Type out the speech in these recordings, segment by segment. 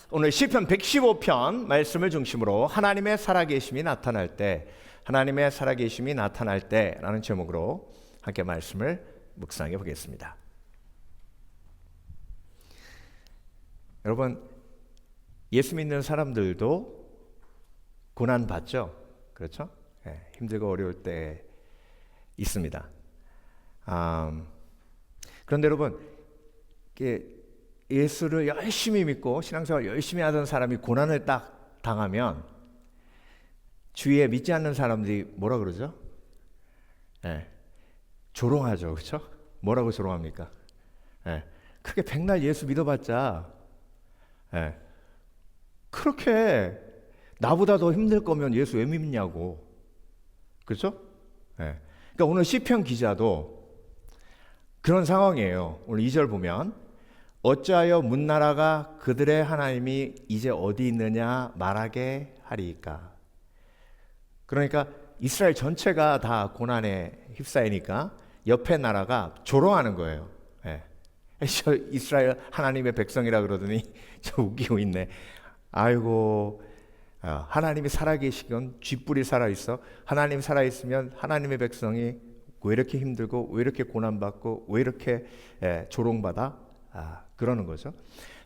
오늘 시편 115편 말씀을 중심으로 하나님의 살아계심이 나타날 때, 하나님의 살아계심이 나타날 때라는 제목으로 함께 말씀을 묵상해 보겠습니다. 여러분, 예수 믿는 사람들도 고난 받죠? 그렇죠? 힘들고 어려울 때 있습니다. 그런데 여러분, 예수를 열심히 믿고 신앙생활 열심히 하던 사람이 고난을 딱 당하면 주위에 믿지 않는 사람들이 뭐라 그러죠? 조롱하죠. 그렇죠? 뭐라고 조롱합니까? 그렇게 백날 예수 믿어봤자 그렇게 나보다 더 힘들 거면 예수 왜 믿냐고. 그렇죠? 그러니까 오늘 시편 기자도 그런 상황이에요. 오늘 2절 보면 어찌하여 문나라가 그들의 하나님이 이제 어디 있느냐 말하게 하리이까. 그러니까 이스라엘 전체가 다 고난에 휩싸이니까 옆에 나라가 조롱하는 거예요. 저 이스라엘 하나님의 백성이라 그러더니 저 웃기고 있네. 아이고, 하나님이 살아계시건 쥐뿔이 살아있어. 하나님 살아있으면 하나님의 백성이 왜 이렇게 힘들고 왜 이렇게 고난받고 왜 이렇게 조롱받아? 그러는 거죠.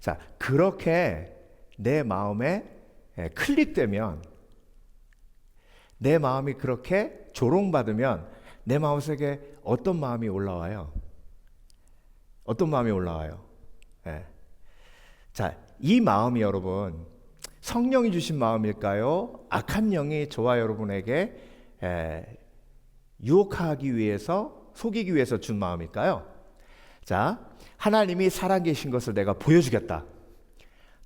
자, 그렇게 내 마음에 클릭되면, 내 마음이 그렇게 조롱받으면 내 마음속에 어떤 마음이 올라와요? 어떤 마음이 올라와요? 자, 이 마음이 여러분 성령이 주신 마음일까요? 악한 영이 저와 여러분에게 유혹하기 위해서, 속이기 위해서 준 마음일까요? 자, 하나님이 살아계신 것을 내가 보여주겠다.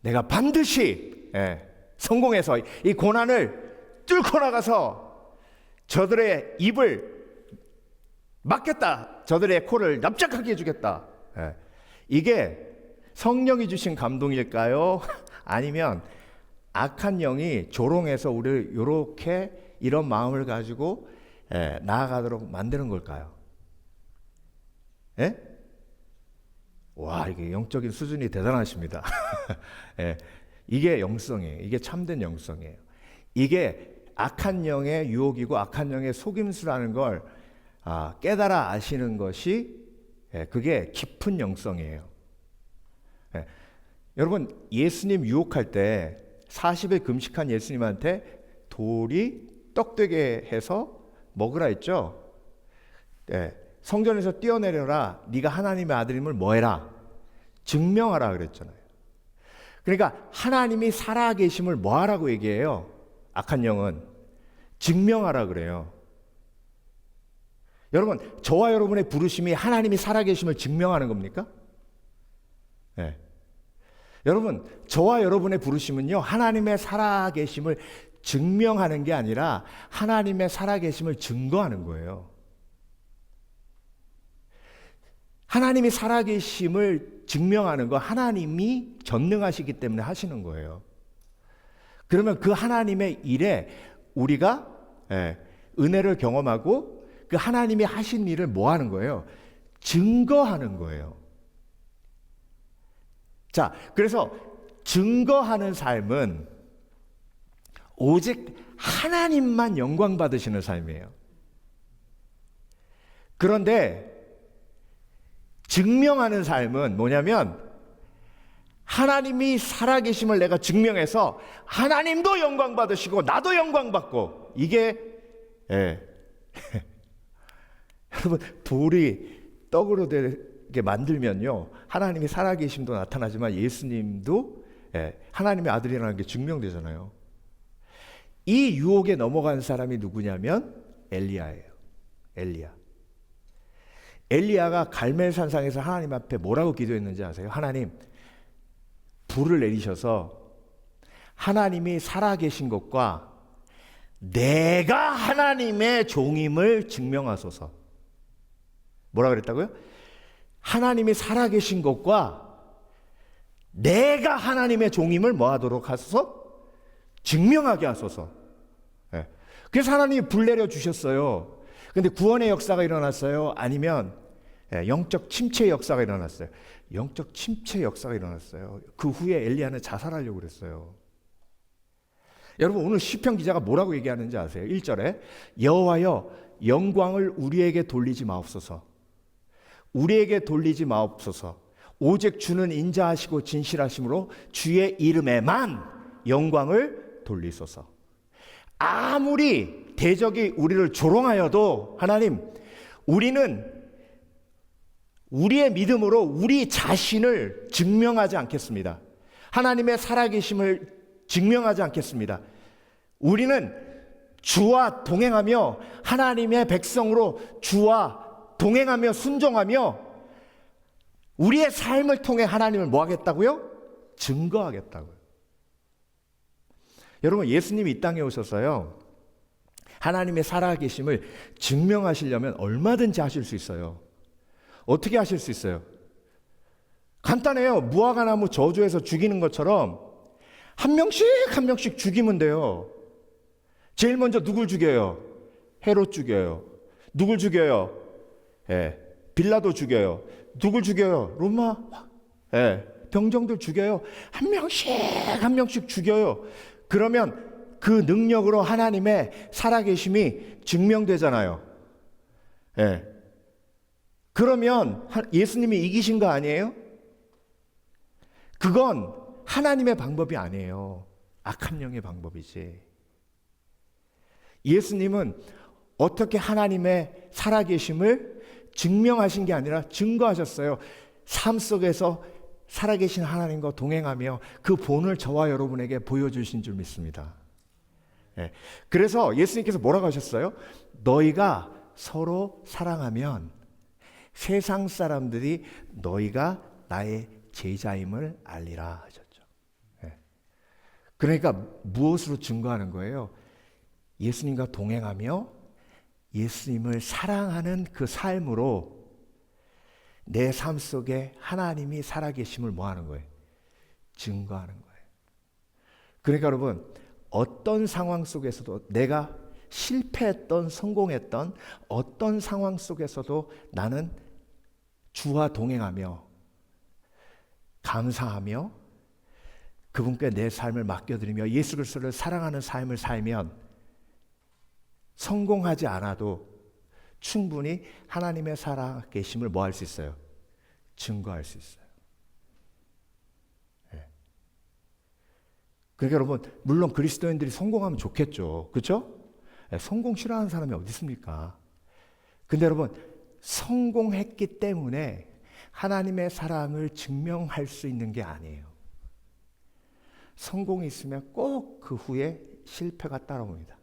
내가 반드시 성공해서 이 고난을 뚫고 나가서 저들의 입을 막겠다. 저들의 코를 납작하게 해주겠다. 이게 성령이 주신 감동일까요? 아니면 악한 영이 조롱해서 우리를 이렇게 이런 마음을 가지고 나아가도록 만드는 걸까요? 와, 이게 영적인 수준이 대단하십니다. 이게 영성이에요. 이게 참된 영성이에요. 이게 악한 영의 유혹이고 악한 영의 속임수라는 걸 깨달아 아시는 것이 그게 깊은 영성이에요. 여러분, 예수님 유혹할 때 40일 금식한 예수님한테 돌이 떡 되게 해서 먹으라 했죠. 성전에서 뛰어내려라. 네가 하나님의 아들임을 뭐해라? 증명하라 그랬잖아요. 그러니까 하나님이 살아계심을 뭐하라고 얘기해요? 악한 영은 증명하라 그래요. 여러분, 저와 여러분의 부르심이 하나님이 살아계심을 증명하는 겁니까? 여러분, 저와 여러분의 부르심은요, 하나님의 살아계심을 증명하는 게 아니라 하나님의 살아계심을 증거하는 거예요. 하나님이 살아계심을 증명하는 거 하나님이 전능하시기 때문에 하시는 거예요. 그러면 그 하나님의 일에 우리가 은혜를 경험하고 그 하나님이 하신 일을 뭐 하는 거예요? 증거하는 거예요. 자, 그래서 증거하는 삶은 오직 하나님만 영광 받으시는 삶이에요. 그런데 증명하는 삶은 뭐냐면 하나님이 살아계심을 내가 증명해서 하나님도 영광 받으시고 나도 영광 받고, 이게 여러분, 돌이 떡으로 되게 만들면요, 하나님이 살아계심도 나타나지만 예수님도 하나님의 아들이라는 게 증명되잖아요. 이 유혹에 넘어간 사람이 누구냐면 엘리야예요. 엘리야가 갈멜산상에서 하나님 앞에 뭐라고 기도했는지 아세요? 하나님, 불을 내리셔서 하나님이 살아계신 것과 내가 하나님의 종임을 증명하소서. 뭐라 그랬다고요? 하나님이 살아계신 것과 내가 하나님의 종임을 뭐하도록 하소서? 증명하게 하소서. 그래서 하나님이 불 내려 주셨어요. 근데 구원의 역사가 일어났어요? 아니면 영적 침체의 역사가 일어났어요? 영적 침체 역사가 일어났어요. 그 후에 엘리야는 자살하려고 그랬어요. 여러분, 오늘 시편 기자가 뭐라고 얘기하는지 아세요? 1절에 여호와여 영광을 우리에게 돌리지 마옵소서. 우리에게 돌리지 마옵소서. 오직 주는 인자하시고 진실하심으로 주의 이름에만 영광을 돌리소서. 아무리 대적이 우리를 조롱하여도 하나님, 우리는 우리의 믿음으로 우리 자신을 증명하지 않겠습니다. 하나님의 살아계심을 증명하지 않겠습니다. 우리는 주와 동행하며 하나님의 백성으로 주와 동행하며 순종하며 우리의 삶을 통해 하나님을 뭐 하겠다고요? 증거하겠다고요. 여러분, 예수님이 이 땅에 오셔서요, 하나님의 살아계심을 증명하시려면 얼마든지 하실 수 있어요. 어떻게 하실 수 있어요? 간단해요. 무화과나무 저주해서 죽이는 것처럼 한 명씩 죽이면 돼요. 제일 먼저 누굴 죽여요? 헤롯 죽여요. 누굴 죽여요? 빌라도 죽여요. 누굴 죽여요? 로마 병정들 죽여요. 한 명씩 죽여요. 그러면 그 능력으로 하나님의 살아계심이 증명되잖아요. 그러면 예수님이 이기신 거 아니에요? 그건 하나님의 방법이 아니에요. 악한 영의 방법이지. 예수님은 어떻게 하나님의 살아계심을 증명하신 게 아니라 증거하셨어요. 삶 속에서 살아계신 하나님과 동행하며 그 본을 저와 여러분에게 보여주신 줄 믿습니다. 그래서 예수님께서 뭐라고 하셨어요? 너희가 서로 사랑하면 세상 사람들이 너희가 나의 제자임을 알리라 하셨죠. 그러니까 무엇으로 증거하는 거예요? 예수님과 동행하며 예수님을 사랑하는 그 삶으로 내 삶 속에 하나님이 살아계심을 뭐 하는 거예요? 증거하는 거예요. 그러니까 여러분, 어떤 상황 속에서도 내가 실패했던 성공했던 어떤 상황 속에서도 나는 주와 동행하며 감사하며 그분께 내 삶을 맡겨드리며 예수 그리스도를 사랑하는 삶을 살면 성공하지 않아도 충분히 하나님의 살아계심을 뭐 할 수 있어요? 증거할 수 있어요. 그러니까 여러분, 물론 그리스도인들이 성공하면 좋겠죠. 그렇죠? 성공 싫어하는 사람이 어디 있습니까? 근데 여러분, 성공했기 때문에 하나님의 사랑을 증명할 수 있는 게 아니에요. 성공이 있으면 꼭 그 후에 실패가 따라옵니다.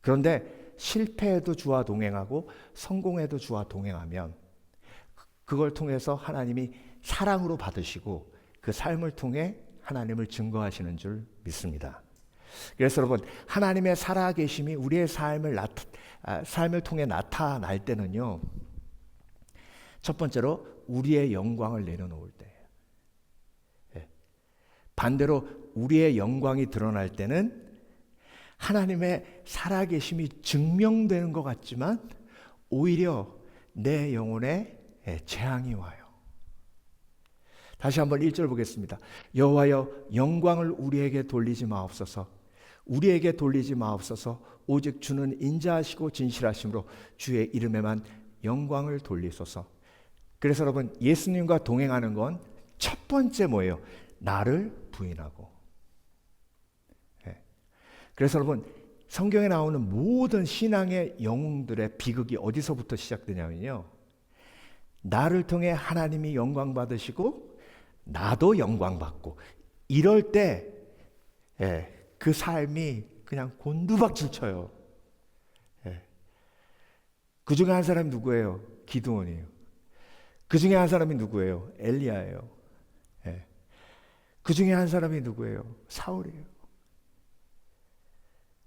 그런데 실패해도 주와 동행하고 성공해도 주와 동행하면 그걸 통해서 하나님이 사랑으로 받으시고 그 삶을 통해 하나님을 증거하시는 줄 믿습니다. 그래서 여러분, 하나님의 살아계심이 우리의 삶을 통해 나타날 때는요, 첫 번째로 우리의 영광을 내려놓을 때예요. 반대로 우리의 영광이 드러날 때는 하나님의 살아계심이 증명되는 것 같지만 오히려 내 영혼에 재앙이 와요. 다시 한번 1절 보겠습니다. 여호와여 영광을 우리에게 돌리지 마옵소서. 우리에게 돌리지 마옵소서. 오직 주는 인자하시고 진실하심으로 주의 이름에만 영광을 돌리소서. 그래서 여러분, 예수님과 동행하는 건 첫 번째 뭐예요? 나를 부인하고. 그래서 여러분, 성경에 나오는 모든 신앙의 영웅들의 비극이 어디서부터 시작되냐면요, 나를 통해 하나님이 영광 받으시고 나도 영광 받고 이럴 때 그 삶이 그냥 곤두박질 쳐요. 그 중에 한 사람이 누구예요? 기드온이에요. 그 중에 한 사람이 누구예요? 엘리야예요. 그 중에 한 사람이 누구예요? 사울이에요.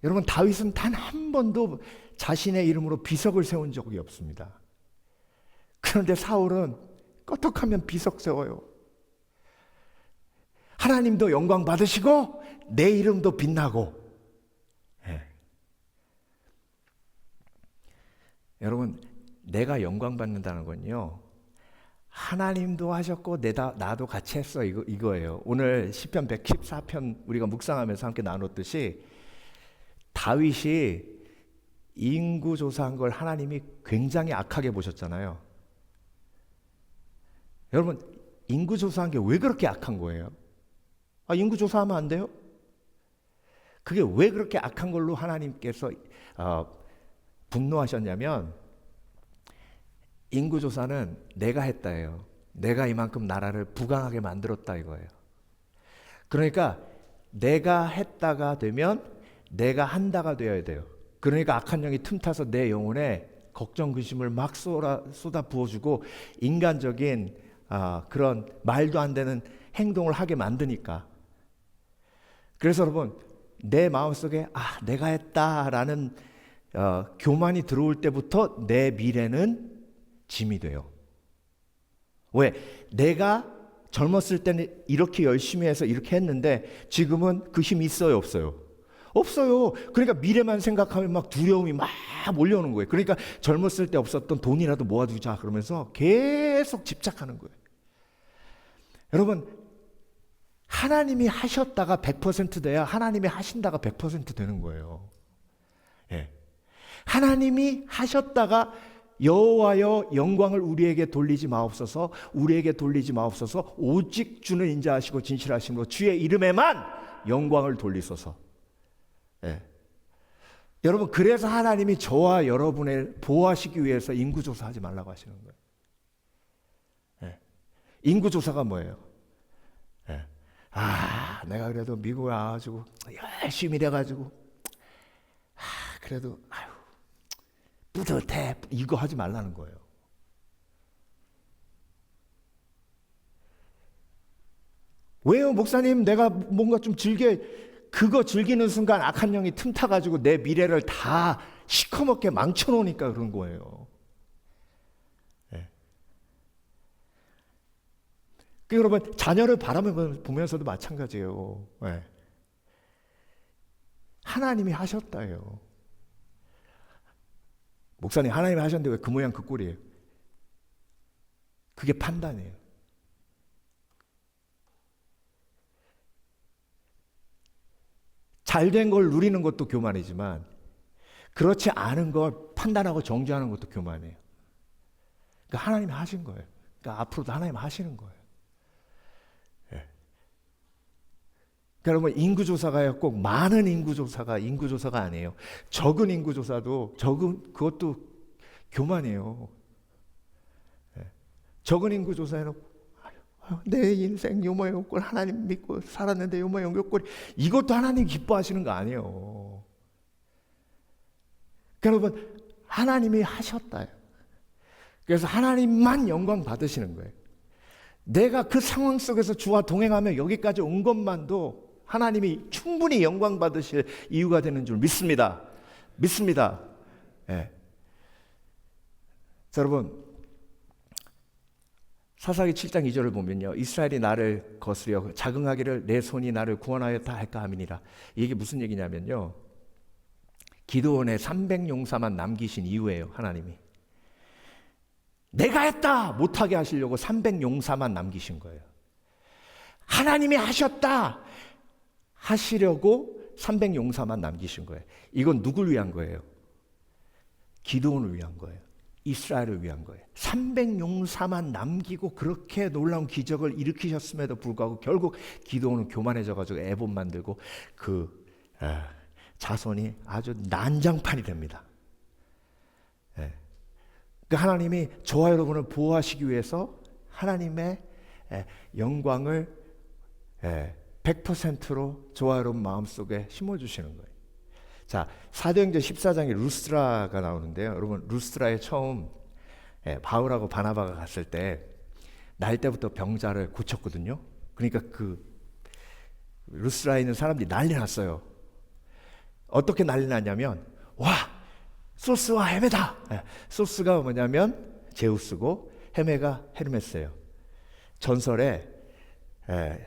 여러분, 다윗은 단 한 번도 자신의 이름으로 비석을 세운 적이 없습니다. 그런데 사울은 껐덕하면 비석 세워요. 하나님도 영광 받으시고 내 이름도 빛나고. 여러분, 내가 영광 받는다는 건요, 하나님도 하셨고 나도 같이 했어 이거예요. 오늘 시편 114편 우리가 묵상하면서 함께 나눴듯이 다윗이 인구 조사한 걸 하나님이 굉장히 악하게 보셨잖아요. 여러분 인구 조사한 게 왜 그렇게 악한 거예요? 인구 조사하면 안 돼요? 그게 왜 그렇게 악한 걸로 하나님께서 분노하셨냐면 인구조사는 내가 했다예요. 내가 이만큼 나라를 부강하게 만들었다 이거예요. 그러니까 내가 했다가 되면 내가 한다가 되어야 돼요. 그러니까 악한 영이 틈타서 내 영혼에 걱정 근심을 막 쏟아 부어주고 인간적인 그런 말도 안 되는 행동을 하게 만드니까. 그래서 여러분 내 마음속에 내가 했다라는 교만이 들어올 때부터 내 미래는 짐이 돼요. 왜? 내가 젊었을 때는 이렇게 열심히 해서 이렇게 했는데 지금은 그 힘이 있어요, 없어요? 없어요. 그러니까 미래만 생각하면 막 두려움이 막 몰려오는 거예요. 그러니까 젊었을 때 없었던 돈이라도 모아두자 그러면서 계속 집착하는 거예요. 여러분 하나님이 하셨다가 100% 돼야 하나님이 하신다가 100% 되는 거예요. 예. 하나님이 하셨다가 여호와여 영광을 우리에게 돌리지 마옵소서, 우리에게 돌리지 마옵소서, 오직 주는 인자하시고 진실하심으로 주의 이름에만 영광을 돌리소서. 예. 여러분 그래서 하나님이 저와 여러분을 보호하시기 위해서 인구조사하지 말라고 하시는 거예요. 예. 인구조사가 뭐예요? 예. 내가 그래도 미국에 와가지고 열심히 일해가지고 그래도 뿌듯해 이거 하지 말라는 거예요. 왜요 목사님? 내가 뭔가 좀 그거 즐기는 순간 악한 영이 틈타가지고 내 미래를 다 시커멓게 망쳐놓으니까 그런 거예요. 네. 여러분 자녀를 바라보면서도 마찬가지예요. 네. 하나님이 하셨다예요. 목사님 하나님이 하셨는데 왜 그 모양 그 꼴이에요? 그게 판단이에요. 잘된 걸 누리는 것도 교만이지만 그렇지 않은 걸 판단하고 정죄하는 것도 교만이에요. 그러니까 하나님이 하신 거예요. 그러니까 앞으로도 하나님 하시는 거예요. 예. 그러니까 여러분 인구조사가 꼭 많은 인구조사가 아니에요. 적은 인구조사도 그것도 교만이에요. 예. 적은 인구조사에는 내 인생 요모용꼴 하나님 믿고 살았는데 요모용꼴 이것도 하나님 기뻐하시는 거 아니에요. 그러니까 여러분 하나님이 하셨다요. 그래서 하나님만 영광 받으시는 거예요. 내가 그 상황 속에서 주와 동행하며 여기까지 온 것만도 하나님이 충분히 영광 받으실 이유가 되는 줄 믿습니다. 예. 자, 여러분 사사기 7장 2절을 보면요. 이스라엘이 나를 거스려 자긍하기를 내 손이 나를 구원하였다 할까 함이니라. 이게 무슨 얘기냐면요. 기드온의 300용사만 남기신 이유예요. 하나님이. 내가 했다 못하게 하시려고 300용사만 남기신 거예요. 하나님이 하셨다 하시려고 300용사만 남기신 거예요. 이건 누굴 위한 거예요? 기드온을 위한 거예요. 이스라엘을 위한 거예요. 300용사만 남기고 그렇게 놀라운 기적을 일으키셨음에도 불구하고 결국 기드온은 교만해져가지고 애봇 만들고 자손이 아주 난장판이 됩니다. 예. 그러니까 하나님이 저와 여러분을 보호하시기 위해서 하나님의 영광을 100%로 저와 여러분 마음속에 심어주시는 거예요. 자, 사도행전 14장에 루스드라가 나오는데요. 여러분 루스드라에 처음 바울하고 바나바가 갔을 때 날 때부터 병자를 고쳤거든요. 그러니까 그 루스드라에 있는 사람들이 난리 났어요. 어떻게 난리 났냐면 와 소스와 헤메다. 소스가 뭐냐면 제우스고 헤메가 헤르메스예요. 전설에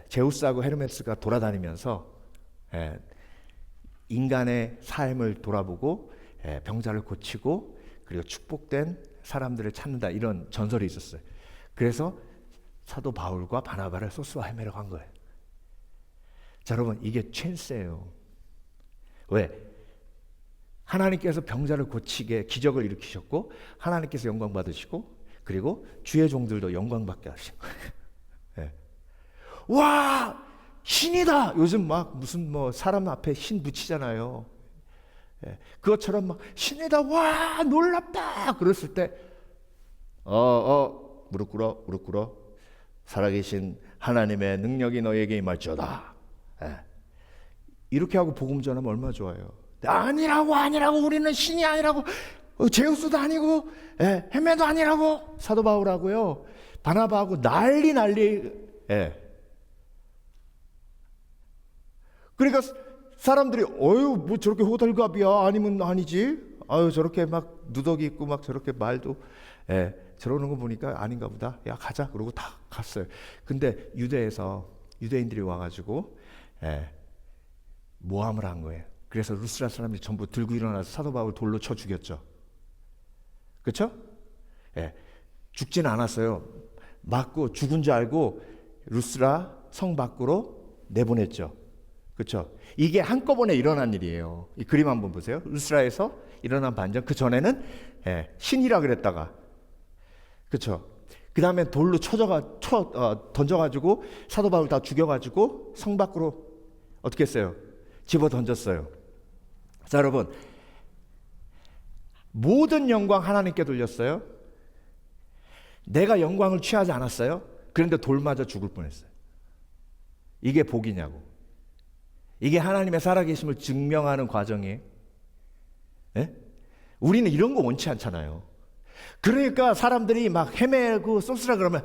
제우스하고 헤르메스가 돌아다니면서 인간의 삶을 돌아보고 병자를 고치고 그리고 축복된 사람들을 찾는다 이런 전설이 있었어요. 그래서 사도 바울과 바나바를 소스와 헤매러 간 거예요. 자, 여러분, 이게 찬스예요. 왜? 하나님께서 병자를 고치게 기적을 일으키셨고, 하나님께서 영광 받으시고, 그리고 주의 종들도 영광 받게 하신 거예요. 네. 와, 신이다. 요즘 막 무슨 뭐 사람 앞에 신 붙이잖아요. 네. 그것처럼 막 신이다. 와, 놀랍다. 그랬을 때, 무릎 꿇어, 무릎 꿇어. 살아계신 하나님의 능력이 너에게 임할지어다. 네. 이렇게 하고 복음 전하면 얼마나 좋아요. 아니라고 우리는 신이 아니라고, 제우스도 아니고, 헤매도 아니라고. 사도 바울하고요, 바나바하고 난리. 그러니까 사람들이 뭐 저렇게 호들갑이야, 아니면 아니지, 저렇게 막 누더기 있고 막 저렇게 말도 저러는 거 보니까 아닌가 보다, 야 가자. 그러고 다 갔어요. 근데 유대에서 유대인들이 와가지고 모함을 한 거예요. 그래서 루스라 사람들이 전부 들고 일어나서 사도 바울 돌로 쳐 죽였죠. 그렇죠? 죽지는 않았어요. 맞고 죽은 줄 알고 루스라 성 밖으로 내보냈죠. 그렇죠? 이게 한꺼번에 일어난 일이에요. 이 그림 한번 보세요. 루스라에서 일어난 반전. 그 전에는 신이라 그랬다가, 그렇죠? 그 다음에 돌로 던져가지고 사도 바울 다 죽여가지고 성 밖으로 어떻게 했어요? 집어 던졌어요. 자, 여러분, 모든 영광 하나님께 돌렸어요. 내가 영광을 취하지 않았어요. 그런데 돌 맞아 죽을 뻔했어요. 이게 복이냐고. 이게 하나님의 살아계심을 증명하는 과정이에요. 우리는 이런 거 원치 않잖아요. 그러니까 사람들이 막 헤매고 쏠쏠하 그러면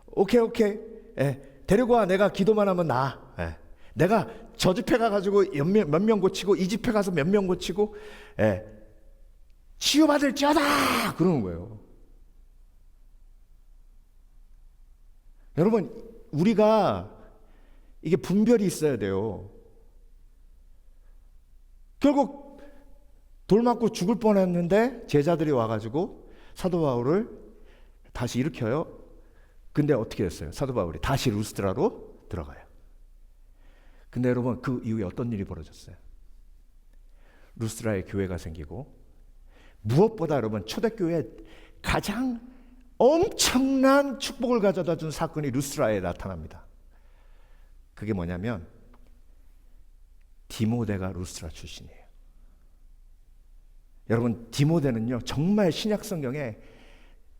오케이. 데리고 와. 내가 기도만 하면 나. 내가 저 집회 가가지고 몇 명 고치고, 이 집회 가서 몇 명 고치고, 치유받을지어다. 그러는 거예요. 여러분, 우리가 이게 분별이 있어야 돼요. 결국 돌 맞고 죽을 뻔했는데 제자들이 와가지고 사도 바울을 다시 일으켜요. 근데 어떻게 됐어요? 사도 바울이 다시 루스드라로 들어가요. 근데 여러분, 그 이후에 어떤 일이 벌어졌어요? 루스드라에 교회가 생기고, 무엇보다 여러분, 초대교회에 가장 엄청난 축복을 가져다 준 사건이 루스드라에 나타납니다. 그게 뭐냐면 디모데가 루스드라 출신이에요. 여러분, 디모데는요, 정말 신약 성경에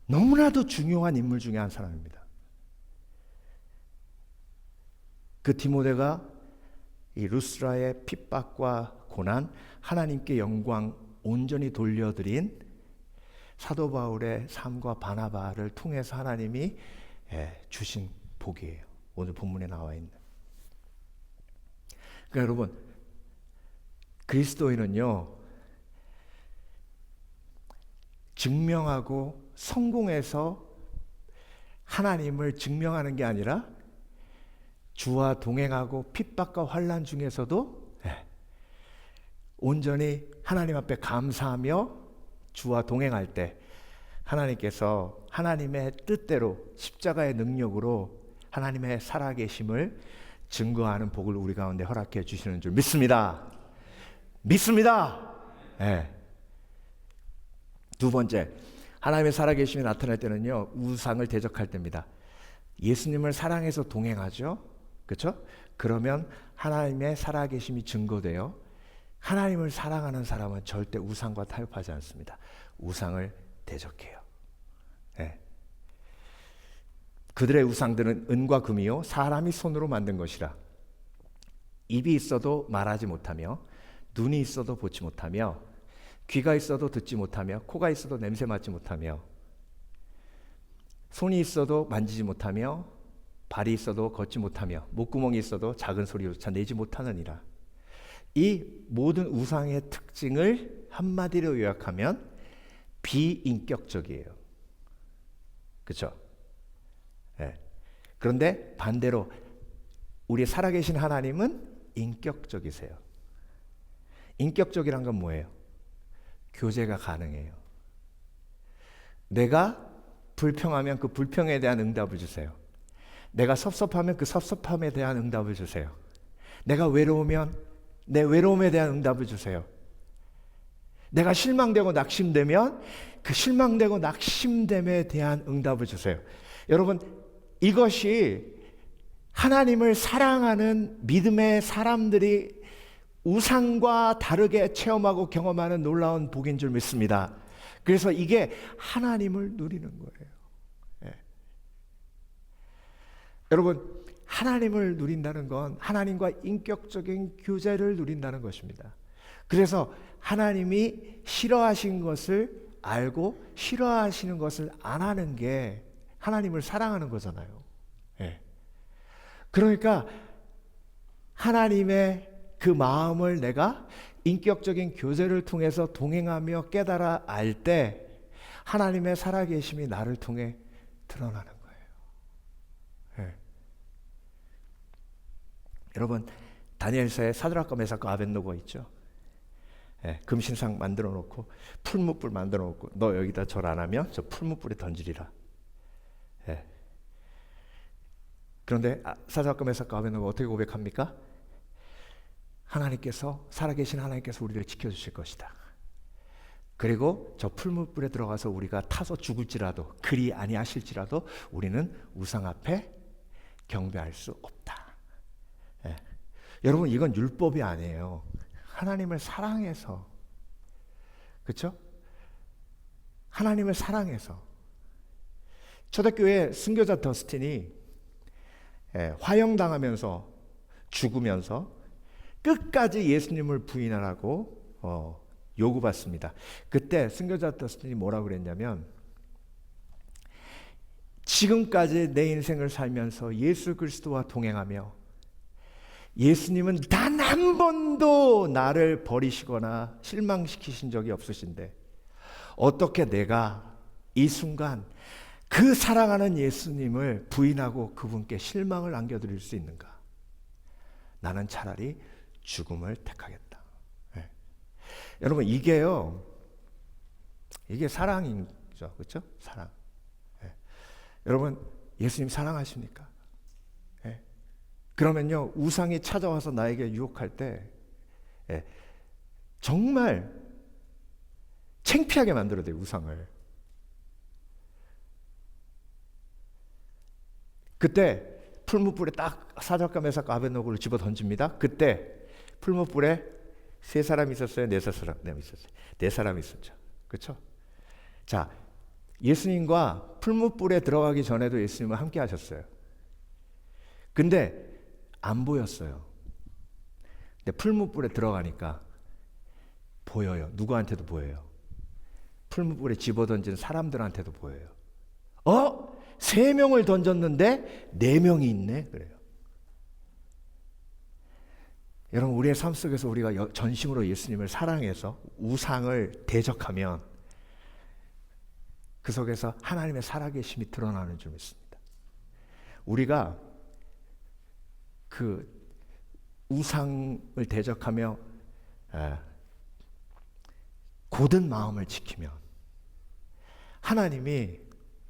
너무나도 중요한 인물 중에 한 사람입니다. 그 디모데가 이 루스드라의 핍박과 고난, 하나님께 영광 온전히 돌려드린 사도 바울의 삶과 바나바를 통해서 하나님이 주신 복이에요. 오늘 본문에 나와 있는. 그러니까 여러분, 그리스도인은요, 증명하고 성공해서 하나님을 증명하는 게 아니라 주와 동행하고 핍박과 환난 중에서도 온전히 하나님 앞에 감사하며 주와 동행할 때 하나님께서 하나님의 뜻대로 십자가의 능력으로 하나님의 살아계심을 증거하는 복을 우리 가운데 허락해 주시는 줄 믿습니다. 두 번째, 하나님의 살아계심이 나타날 때는요, 우상을 대적할 때입니다. 예수님을 사랑해서 동행하죠. 그렇죠? 그러면 하나님의 살아계심이 증거돼요. 하나님을 사랑하는 사람은 절대 우상과 타협하지 않습니다. 우상을 대적해요. 그들의 우상들은 은과 금이요, 사람이 손으로 만든 것이라. 입이 있어도 말하지 못하며, 눈이 있어도 보지 못하며, 귀가 있어도 듣지 못하며, 코가 있어도 냄새 맡지 못하며, 손이 있어도 만지지 못하며, 발이 있어도 걷지 못하며, 목구멍이 있어도 작은 소리조차 내지 못하느니라. 이 모든 우상의 특징을 한마디로 요약하면 비인격적이에요. 그렇죠? 그런데 반대로 우리 살아계신 하나님은 인격적이세요. 인격적이란 건 뭐예요? 교제가 가능해요. 내가 불평하면 그 불평에 대한 응답을 주세요. 내가 섭섭하면 그 섭섭함에 대한 응답을 주세요. 내가 외로우면 내 외로움에 대한 응답을 주세요. 내가 실망되고 낙심되면 그 실망되고 낙심됨에 대한 응답을 주세요. 여러분, 이것이 하나님을 사랑하는 믿음의 사람들이 우상과 다르게 체험하고 경험하는 놀라운 복인 줄 믿습니다. 그래서 이게 하나님을 누리는 거예요. 예. 여러분, 하나님을 누린다는 건 하나님과 인격적인 교제를 누린다는 것입니다. 그래서 하나님이 싫어하신 것을 알고 싫어하시는 것을 안 하는 게 하나님을 사랑하는 거잖아요. 예. 그러니까 하나님의 그 마음을 내가 인격적인 교제를 통해서 동행하며 깨달아 알 때 하나님의 살아계심이 나를 통해 드러나는 거예요. 예. 여러분, 다니엘서에 사드락과 메삭과 아벳노고가 있죠. 예, 금신상 만들어 놓고 풀무불 만들어 놓고 너 여기다 절 안 하면 저 풀무불에 던지리라. 예. 그런데 사드락과 메삭과 아벳노고가 어떻게 고백합니까? 하나님께서, 살아계신 하나님께서 우리를 지켜주실 것이다. 그리고 저 풀무불에 들어가서 우리가 타서 죽을지라도 그리 아니하실지라도 우리는 우상 앞에 경배할 수 없다. 예. 여러분, 이건 율법이 아니에요. 하나님을 사랑해서, 그렇죠? 하나님을 사랑해서. 초대교회 순교자 더스틴이 화형당하면서 죽으면서 끝까지 예수님을 부인하라고 요구받습니다. 그때 순교자 더스틴이 뭐라고 그랬냐면, 지금까지 내 인생을 살면서 예수 그리스도와 동행하며 예수님은 단 한 번도 나를 버리시거나 실망시키신 적이 없으신데 어떻게 내가 이 순간 그 사랑하는 예수님을 부인하고 그분께 실망을 안겨드릴 수 있는가? 나는 차라리 죽음을 택하겠다. 네. 여러분, 이게요, 이게 사랑이죠. 그렇죠? 사랑. 네. 여러분, 예수님 사랑하십니까? 네. 그러면요, 우상이 찾아와서 나에게 유혹할 때 정말 창피하게 만들어야 돼요, 우상을. 그때 풀무불에 딱 사드락과 메삭과 아벳노고를 집어 던집니다. 그때 풀무불에 세 사람이 있었어요? 네 사람이 있었어요? 네 사람이 있었죠. 그렇죠? 자, 예수님과 풀무불에 들어가기 전에도 예수님은 함께 하셨어요. 근데 안 보였어요. 근데 풀무불에 들어가니까 보여요. 누구한테도 보여요. 풀무불에 집어던진 사람들한테도 보여요. 3명을 던졌는데 4명이 있네. 그래요. 여러분, 우리의 삶 속에서 우리가 전심으로 예수님을 사랑해서 우상을 대적하면 그 속에서 하나님의 살아계심이 드러나는 줄 믿습니다. 우리가 그 우상을 대적하며 고든 마음을 지키면 하나님이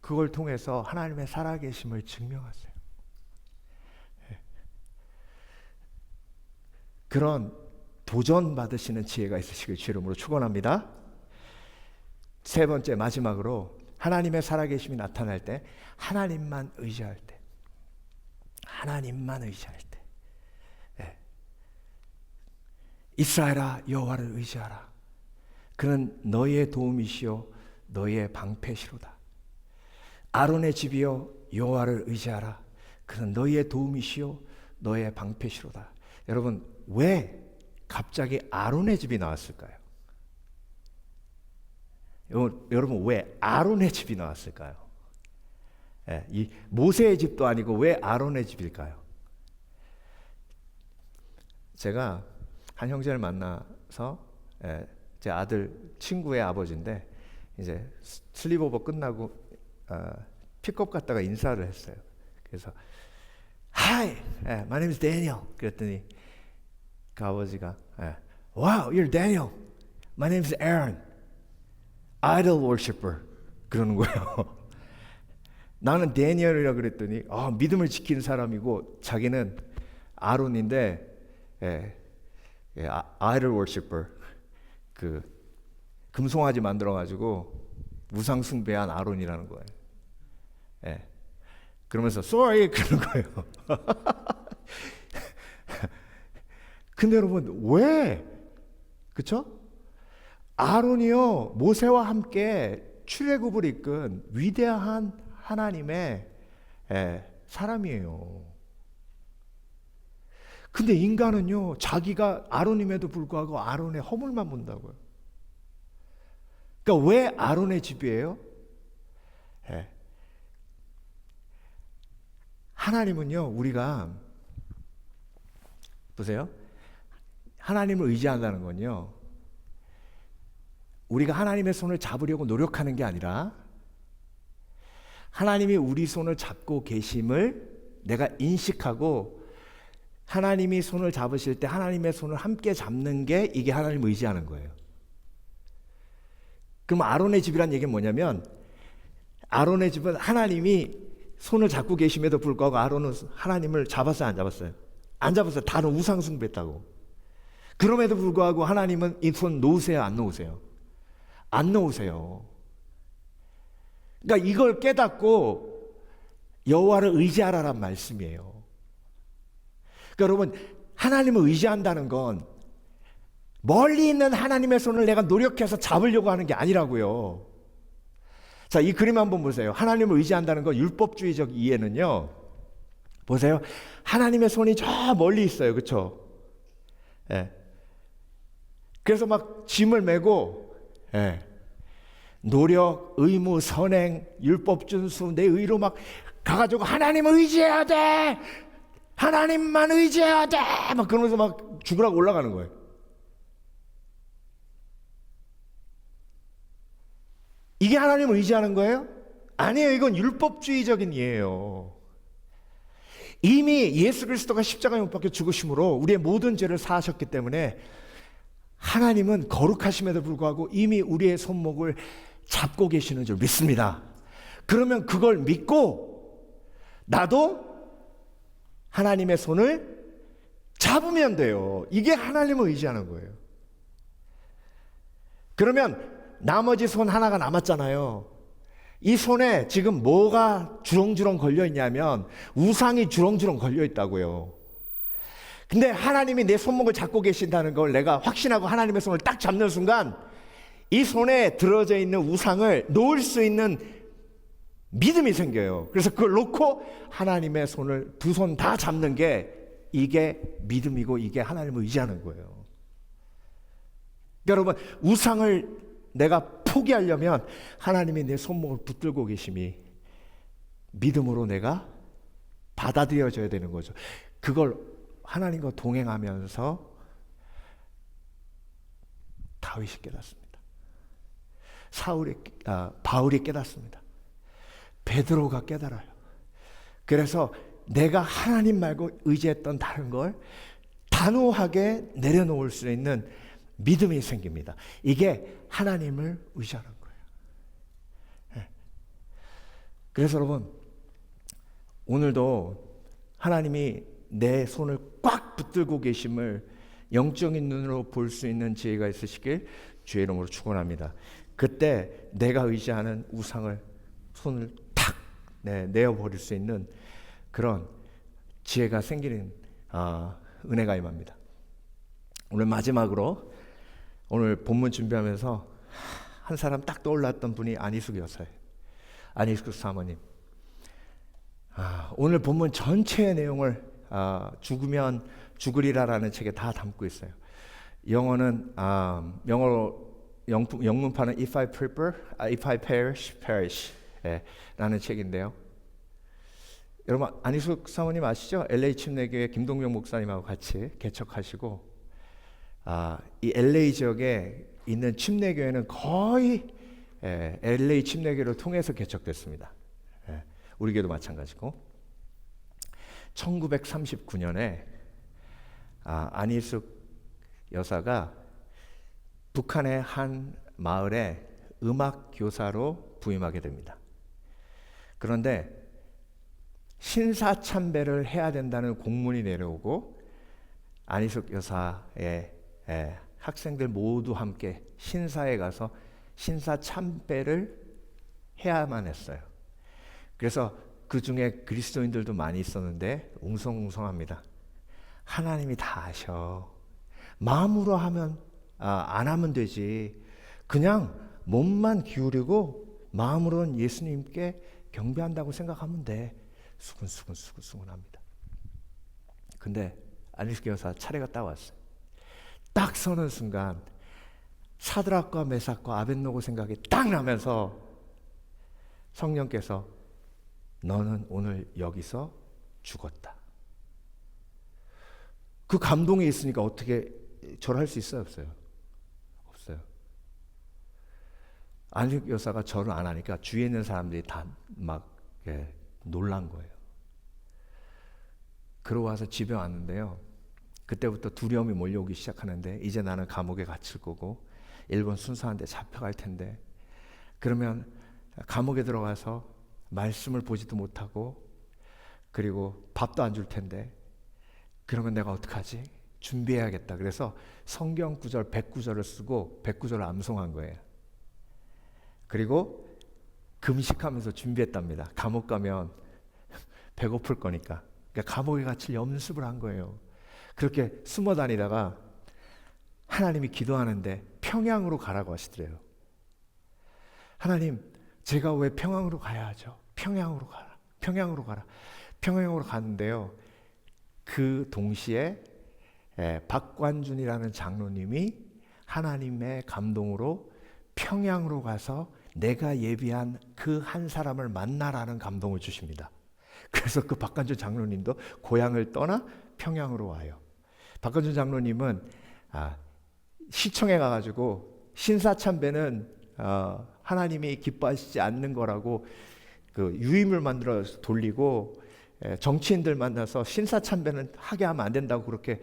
그걸 통해서 하나님의 살아계심을 증명하세요. 그런 도전 받으시는 지혜가 있으시길 주 이름으로 축원합니다. 세 번째, 마지막으로 하나님의 살아계심이 나타날 때 하나님만 의지할 때, 하나님만 의지할 때, 이스라엘아 여호와를 의지하라. 그는 너희의 도움이시요 너희의 방패시로다. 아론의 집이여 여호와를 의지하라. 그는 너희의 도움이시요 너희의 방패시로다. 여러분, 왜 갑자기 아론의 집이 나왔을까요? 여러분, 왜 아론의 집이 나왔을까요? 이 모세의 집도 아니고 왜 아론의 집일까요? 제가 한 형제를 만나서 제 아들 친구의 아버지인데 이제 슬립오버 끝나고 픽업 갔다가 인사를 했어요. 그래서 Hi, my name is Daniel. 그랬더니 그 아버지가 Wow, you're Daniel. My name is Aaron. Idol worshiper. 그러는 거예요. 나는 데니엘이라 그랬더니 믿음을 지키는 사람이고 자기는 아론인데 아이돌 워시퍼, 그 금송아지 만들어가지고 우상 숭배한 아론이라는 거예요. 그러면서 sorry 그러는 거예요. 근데 여러분 왜? 그쵸? 아론이요 모세와 함께 출애굽을 이끈 위대한 하나님의 사람이에요. 근데 인간은요 자기가 아론임에도 불구하고 아론의 허물만 본다고요. 그러니까 왜 아론의 집이에요? 하나님은요 우리가 보세요. 하나님을 의지한다는 건요 우리가 하나님의 손을 잡으려고 노력하는 게 아니라 하나님이 우리 손을 잡고 계심을 내가 인식하고 하나님이 손을 잡으실 때 하나님의 손을 함께 잡는 게 이게 하나님을 의지하는 거예요. 그럼 아론의 집이란 얘기는 뭐냐면 아론의 집은 하나님이 손을 잡고 계심에도 불구하고 아론은 하나님을 잡았어요, 안 잡았어요? 안 잡았어요. 다른 우상 숭배했다고. 그럼에도 불구하고 하나님은 이 손 놓으세요, 안 놓으세요? 안 놓으세요. 그러니까 이걸 깨닫고 여호와를 의지하라란 말씀이에요. 그러니까 여러분 하나님을 의지한다는 건 멀리 있는 하나님의 손을 내가 노력해서 잡으려고 하는 게 아니라고요. 자, 이 그림 한번 보세요. 하나님을 의지한다는 거 율법주의적 이해는요. 보세요. 하나님의 손이 저 멀리 있어요. 그렇죠? 그래서 막 짐을 메고 노력, 의무, 선행, 율법 준수, 내 의로 막 가가지고 하나님을 의지해야 돼. 하나님만 의지해야 돼. 막 그러면서 막 죽으라고 올라가는 거예요. 이게 하나님을 의지하는 거예요? 아니에요. 이건 율법주의적인 이해예요. 이미 예수 그리스도가 십자가에 못 박혀 죽으심으로 우리의 모든 죄를 사하셨기 때문에 하나님은 거룩하심에도 불구하고 이미 우리의 손목을 잡고 계시는 줄 믿습니다. 그러면 그걸 믿고 나도 하나님의 손을 잡으면 돼요. 이게 하나님을 의지하는 거예요. 그러면 나머지 손 하나가 남았잖아요. 이 손에 지금 뭐가 주렁주렁 걸려 있냐면 우상이 주렁주렁 걸려 있다고요. 근데 하나님이 내 손목을 잡고 계신다는 걸 내가 확신하고 하나님의 손을 딱 잡는 순간 이 손에 들어져 있는 우상을 놓을 수 있는 믿음이 생겨요. 그래서 그걸 놓고 하나님의 손을 두 손 다 잡는 게 이게 믿음이고 이게 하나님을 의지하는 거예요. 여러분 우상을 내가 포기하려면 하나님이 내 손목을 붙들고 계심이 믿음으로 내가 받아들여져야 되는 거죠. 그걸 하나님과 동행하면서 다윗이 깨닫습니다. 바울이 깨닫습니다. 베드로가 깨달아요. 그래서 내가 하나님 말고 의지했던 다른 걸 단호하게 내려놓을 수 있는 믿음이 생깁니다. 이게 하나님을 의지하는 거예요. 그래서 여러분 오늘도 하나님이 내 손을 꽉 붙들고 계심을 영적인 눈으로 볼 수 있는 지혜가 있으시길 주의 이름으로 축원합니다. 그때 내가 의지하는 우상을 손을 탁 내어버릴 수 있는 그런 지혜가 생기는 은혜가 임합니다. 오늘 마지막으로 오늘 본문 준비하면서 한 사람 딱 떠올랐던 분이 안희숙 여사예요. 안희숙 사모님. 오늘 본문 전체의 내용을 죽으면 죽으리라라는 책에 다 담고 있어요. 영어는 영어로 영문판은 If I perish, perish 라는 책인데요. 여러분 안희숙 사모님 아시죠? LA 침례교회 김동명 목사님하고 같이 개척하시고 이 LA 지역에 있는 침례교회는 거의 LA 침례교회를 통해서 개척됐습니다. 우리 교회도 마찬가지고 1939년에 안희숙 여사가 북한의 한 마을에 음악 교사로 부임하게 됩니다. 그런데 신사참배를 해야 된다는 공문이 내려오고 안희숙 여사의 학생들 모두 함께 신사에 가서 신사참배를 해야만 했어요. 그래서 그 중에 그리스도인들도 많이 있었는데 웅성웅성합니다. 하나님이 다 아셔. 마음으로 하면 안 하면 되지. 그냥 몸만 기울이고 마음으로는 예수님께 경배한다고 생각하면 돼. 수근수근합니다. 근데 안희숙 여사 차례가 딱 왔어요. 딱 서는 순간 사드락과 메삭과 아벳노고 생각이 딱 나면서 성령께서 너는 오늘 여기서 죽었다. 그 감동이 있으니까 어떻게 절할 수 있어요? 없어요? 없어요. 안희숙 여사가 절을 안 하니까 주위에 있는 사람들이 다 막 놀란 거예요. 그러고 와서 집에 왔는데요. 그때부터 두려움이 몰려오기 시작하는데 이제 나는 감옥에 갇힐 거고 일본 순사한테 잡혀갈 텐데 그러면 감옥에 들어가서 말씀을 보지도 못하고 그리고 밥도 안 줄 텐데 그러면 내가 어떡하지? 준비해야겠다. 그래서 성경 구절 109절을 쓰고 109절을 암송한 거예요. 그리고 금식하면서 준비했답니다. 감옥 가면 배고플 거니까. 그러니까 감옥에 갇힐 연습을 한 거예요. 그렇게 숨어 다니다가 하나님이 기도하는데 평양으로 가라고 하시더래요. 하나님, 제가 왜 평양으로 가야 하죠? 평양으로 가라. 평양으로 가라. 평양으로 갔는데요. 그 동시에 박관준이라는 장로님이 하나님의 감동으로 평양으로 가서 내가 예비한 그 한 사람을 만나라는 감동을 주십니다. 그래서 그 박관준 장로님도 고향을 떠나 평양으로 와요. 박관준 장로님은 시청에 가가지고 신사참배는 하나님이 기뻐하시지 않는 거라고 그 유임을 만들어 돌리고 정치인들 만나서 신사참배는 하게 하면 안 된다고 그렇게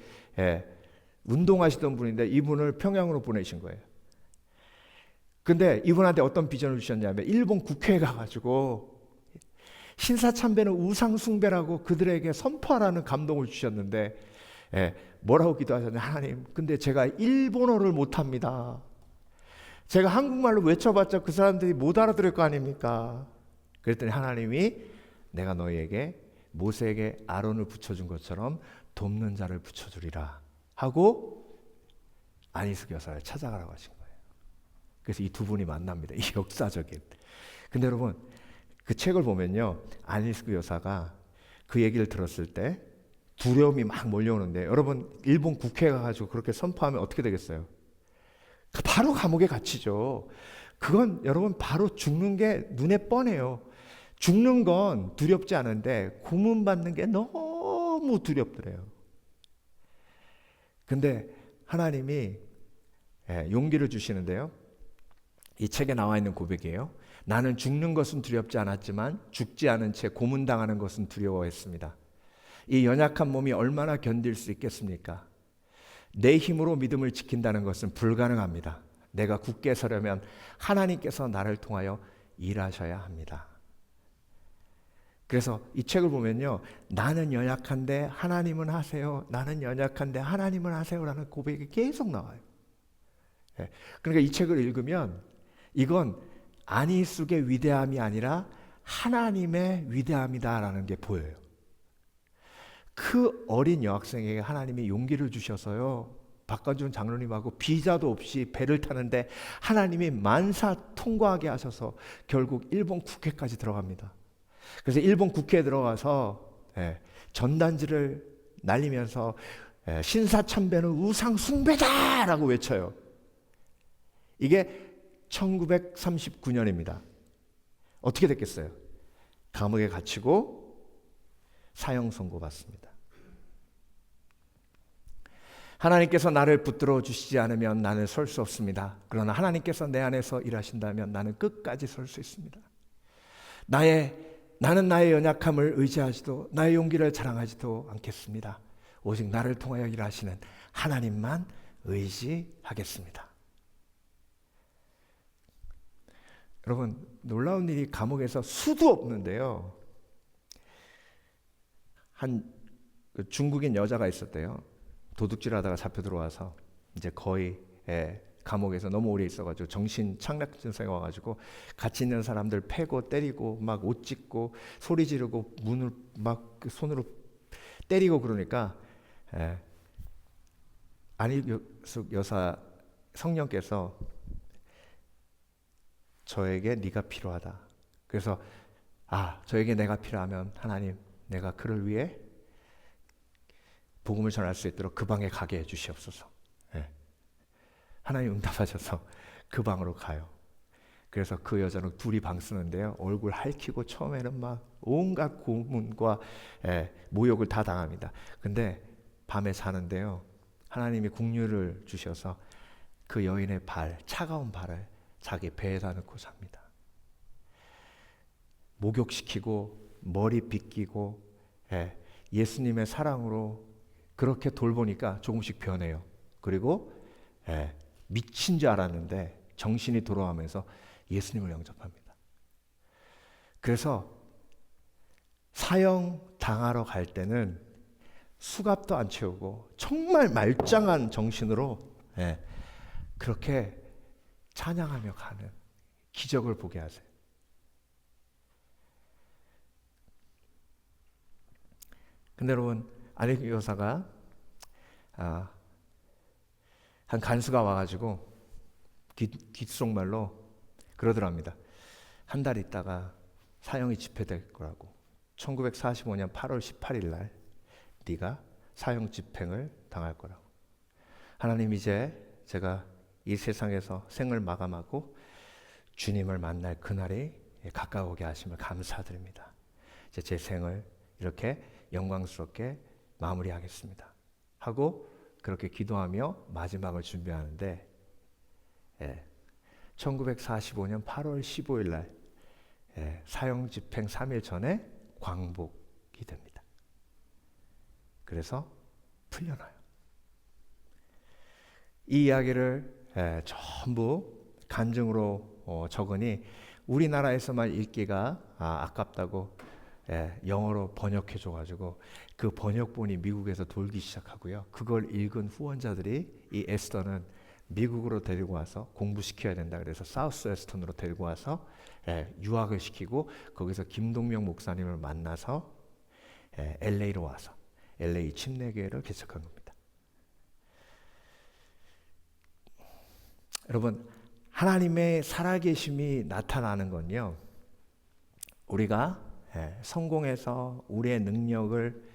운동하시던 분인데 이분을 평양으로 보내신 거예요. 근데 이분한테 어떤 비전을 주셨냐면 일본 국회에 가가지고 신사참배는 우상숭배라고 그들에게 선포하라는 감동을 주셨는데 뭐라고 기도하셨냐면 하나님, 근데 제가 일본어를 못합니다. 제가 한국말로 외쳐봤자 그 사람들이 못 알아들을 거 아닙니까? 그랬더니 하나님이 내가 너희에게 모세에게 아론을 붙여준 것처럼 돕는 자를 붙여주리라 하고 안희숙 여사를 찾아가라고 하신 거예요. 그래서 이 두 분이 만납니다. 이 역사적인. 근데 여러분 그 책을 보면요, 안희숙 여사가 그 얘기를 들었을 때 두려움이 막 몰려오는데 여러분 일본 국회에 가가지고 그렇게 선포하면 어떻게 되겠어요? 바로 감옥에 갇히죠. 그건 여러분 바로 죽는 게 눈에 뻔해요. 죽는 건 두렵지 않은데 고문받는 게 너무 두렵더래요. 근데 하나님이 용기를 주시는데요. 이 책에 나와 있는 고백이에요. 나는 죽는 것은 두렵지 않았지만 죽지 않은 채 고문당하는 것은 두려워했습니다. 이 연약한 몸이 얼마나 견딜 수 있겠습니까? 내 힘으로 믿음을 지킨다는 것은 불가능합니다. 내가 굳게 서려면 하나님께서 나를 통하여 일하셔야 합니다. 그래서 이 책을 보면요, 나는 연약한데 하나님은 하세요. 나는 연약한데 하나님은 하세요라는 고백이 계속 나와요. 그러니까 이 책을 읽으면 이건 안희숙의 위대함이 아니라 하나님의 위대함이다라는 게 보여요. 그 어린 여학생에게 하나님이 용기를 주셔서요, 박관준 장로님하고 비자도 없이 배를 타는데 하나님이 만사 통과하게 하셔서 결국 일본 국회까지 들어갑니다. 그래서 일본 국회에 들어가서 전단지를 날리면서 신사참배는 우상 숭배다라고 외쳐요. 이게 1939년입니다. 어떻게 됐겠어요? 감옥에 갇히고 사형 선고받습니다. 하나님께서 나를 붙들어 주시지 않으면 나는 설 수 없습니다. 그러나 하나님께서 내 안에서 일하신다면 나는 끝까지 설 수 있습니다. 나는 나의 연약함을 의지하지도 나의 용기를 자랑하지도 않겠습니다. 오직 나를 통하여 일하시는 하나님만 의지하겠습니다. 여러분, 놀라운 일이 감옥에서 수도 없는데요. 한 중국인 여자가 있었대요. 도둑질하다가 잡혀 들어와서 이제 거의 감옥에서 너무 오래 있어가지고 정신 착락 증상이 와가지고 같이 있는 사람들 패고 때리고 막 옷 찢고 소리 지르고 문을 막 손으로 때리고 그러니까 안희숙 여사 성령께서 저에게 네가 필요하다. 그래서 저에게 내가 필요하면 하나님, 내가 그를 위해 복음을 전할 수 있도록 그 방에 가게 해주시옵소서. 하나님 응답하셔서 그 방으로 가요. 그래서 그 여자는 둘이 방 쓰는데요, 얼굴 핥히고 처음에는 막 온갖 고문과 모욕을 다 당합니다. 근데 밤에 자는데요, 하나님이 긍휼을 주셔서 그 여인의 차가운 발을 자기 배에다 넣고 잡니다. 목욕시키고 머리 빗기고 예수님의 사랑으로 그렇게 돌보니까 조금씩 변해요. 그리고 미친 줄 알았는데 정신이 돌아오면서 예수님을 영접합니다. 그래서 사형 당하러 갈 때는 수갑도 안 채우고 정말 말짱한 정신으로 그렇게 찬양하며 가는 기적을 보게 하세요. 근데 여러분, 안희숙 여사가 한 간수가 와가지고 귓속말로 그러더랍니다. 한 달 있다가 사형이 집행될 거라고. 1945년 8월 18일 날 네가 사형 집행을 당할 거라고. 하나님, 이제 제가 이 세상에서 생을 마감하고 주님을 만날 그날이 가까우게 하심을 감사드립니다. 이제 제 생을 이렇게 영광스럽게 마무리하겠습니다 하고 그렇게 기도하며 마지막을 준비하는데 1945년 8월 15일 날 사형 집행 3일 전에 광복이 됩니다. 그래서 풀려나요. 이 이야기를 전부 간증으로 적으니 우리나라에서만 읽기가 아깝다고 영어로 번역해 줘가지고 그 번역본이 미국에서 돌기 시작하고요. 그걸 읽은 후원자들이 이 에스더는 미국으로 데리고 와서 공부시켜야 된다 그래서 사우스 웨스턴으로 데리고 와서 유학을 시키고 거기서 김동명 목사님을 만나서 LA로 와서 LA 침례교회를 개척한 겁니다. 여러분, 하나님의 살아계심이 나타나는 건요, 우리가 성공해서 우리의 능력을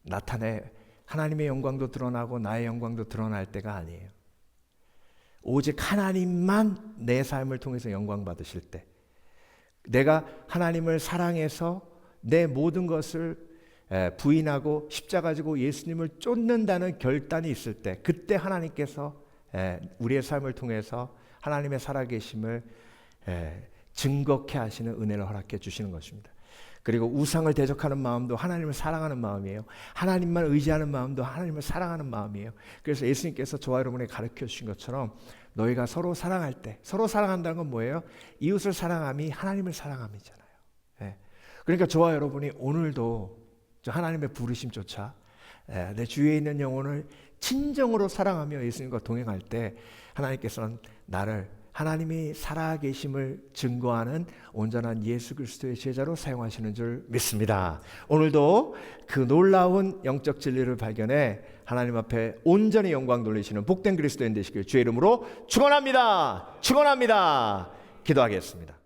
나타내 하나님의 영광도 드러나고 나의 영광도 드러날 때가 아니에요. 오직 하나님만 내 삶을 통해서 영광 받으실 때, 내가 하나님을 사랑해서 내 모든 것을 부인하고 십자가 지고 예수님을 쫓는다는 결단이 있을 때, 그때 하나님께서 우리의 삶을 통해서 하나님의 살아계심을 증거케 하시는 은혜를 허락해 주시는 것입니다. 그리고 우상을 대적하는 마음도 하나님을 사랑하는 마음이에요. 하나님만 의지하는 마음도 하나님을 사랑하는 마음이에요. 그래서 예수님께서 저와 여러분에게 가르쳐 주신 것처럼 너희가 서로 사랑할 때, 서로 사랑한다는 건 뭐예요? 이웃을 사랑함이 하나님을 사랑함이잖아요. 그러니까 저와 여러분이 오늘도 하나님의 부르심조차 내 주위에 있는 영혼을 진정으로 사랑하며 예수님과 동행할 때 하나님께서는 나를 하나님이 살아계심을 증거하는 온전한 예수 그리스도의 제자로 사용하시는 줄 믿습니다. 오늘도 그 놀라운 영적 진리를 발견해 하나님 앞에 온전히 영광 돌리시는 복된 그리스도인 되시길 주의 이름으로 축원합니다. 축원합니다. 기도하겠습니다.